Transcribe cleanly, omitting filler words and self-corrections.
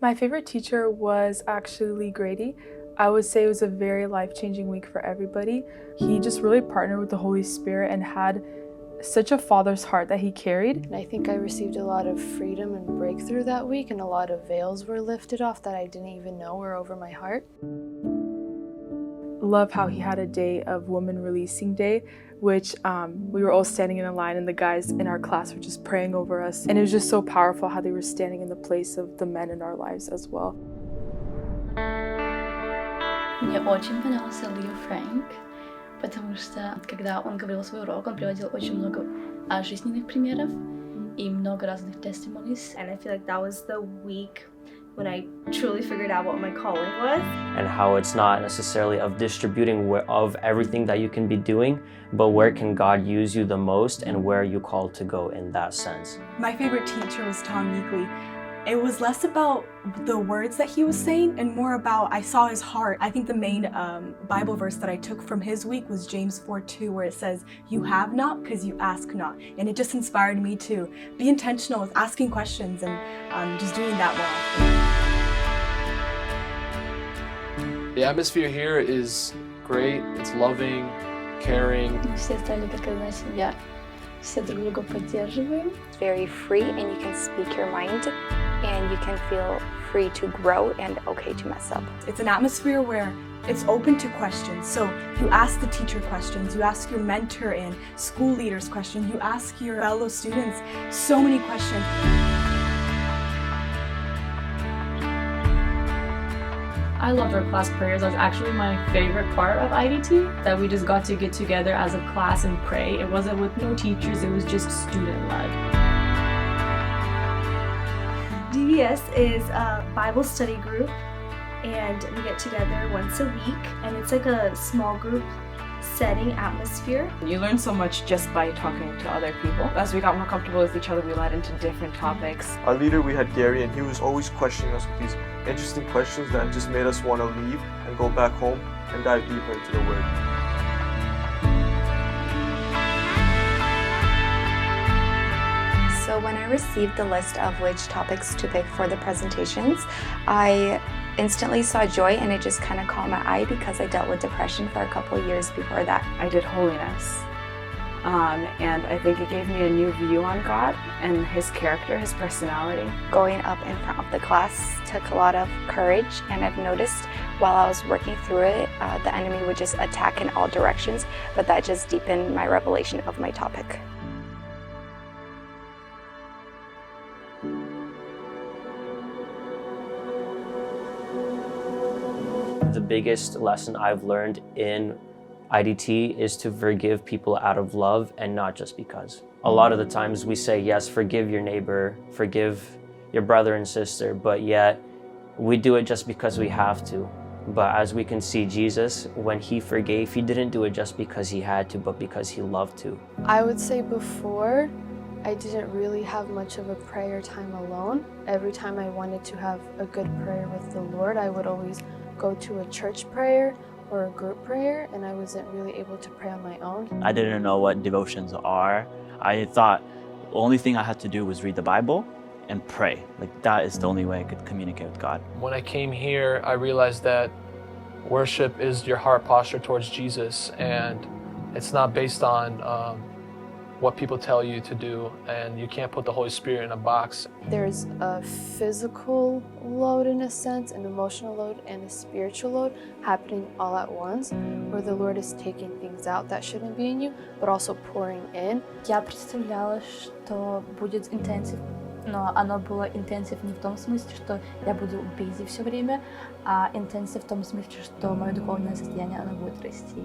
My favorite teacher was actually Grady. I would say it was a very life-changing week for everybody. He just really partnered with the Holy Spirit and had such a father's heart that he carried. And I think I received a lot of freedom and breakthrough that week, and a lot of veils were lifted off that I didn't even know were over my heart. Love how he had a day of Women Releasing Day, which we were all standing in a line and the guys in our class were just praying over us. And it was just so powerful how they were standing in the place of the men in our lives as well. Мне очень понравился Лио Фрэнк, потому что когда он говорил свой урок, он приводил очень много жизненных примеров и много разных testimonies. And I feel like that was the week when I truly figured out what my calling was. And how it's not necessarily of distributing of everything that you can be doing, but where can God use you the most and where are you called to go in that sense. My favorite teacher was Tom Meekley. It was less about the words that he was saying and more about I saw his heart. I think the main Bible verse that I took from his week was James 4:2, where it says, "You have not because you ask not." And it just inspired me to be intentional with asking questions and just doing that more often. The atmosphere here is great. It's loving, caring. Все стали как одна семья. Все друг друга поддерживаем. It's very free and you can speak your mind and you can feel free to grow and okay to mess up. It's an atmosphere where it's open to questions. So you ask the teacher questions, you ask your mentor and school leaders questions, you ask your fellow students so many questions. I loved our class prayers. That was actually my favorite part of IDT, that we just got to get together as a class and pray. It wasn't with no teachers, it was just student-led. DVS is a Bible study group, and we get together once a week, and it's like a small group setting atmosphere. You learn so much just by talking to other people. As we got more comfortable with each other, we led into different topics. Our leader, we had Gary, and he was always questioning us with these interesting questions that just made us want to leave and go back home and dive deeper into the Word. So when I received the list of which topics to pick for the presentations, I instantly saw joy, and it just kind of caught my eye because I dealt with depression for a couple of years before that. I did holiness, and I think it gave me a new view on God and His character, His personality. Going up in front of the class took a lot of courage, and I've noticed while I was working through it, the enemy would just attack in all directions, but that just deepened my revelation of my topic. The biggest lesson I've learned in IDT is to forgive people out of love and not just because. A lot of the times we say, yes, forgive your neighbor, forgive your brother and sister, but yet we do it just because we have to. But as we can see, Jesus, when He forgave, He didn't do it just because He had to, but because He loved to. I would say before, I didn't really have much of a prayer time alone. Every time I wanted to have a good prayer with the Lord, I would always go to a church prayer or a group prayer, and I wasn't really able to pray on my own. I didn't know what devotions are. I thought the only thing I had to do was read the Bible and pray. Like, that is the only way I could communicate with God. When I came here, I realized that worship is your heart posture towards Jesus, and it's not based on what people tell you to do, and you can't put the Holy Spirit in a box. There's a physical load in a sense, an emotional load, and a spiritual load happening all at once, where the Lord is taking things out that shouldn't be in you, but also pouring in. Я представляла, что будет интенсив, но оно было интенсив не в том смысле, что я буду busy все время, а интенсив в том смысле, что мое духовное состояние, оно будет расти.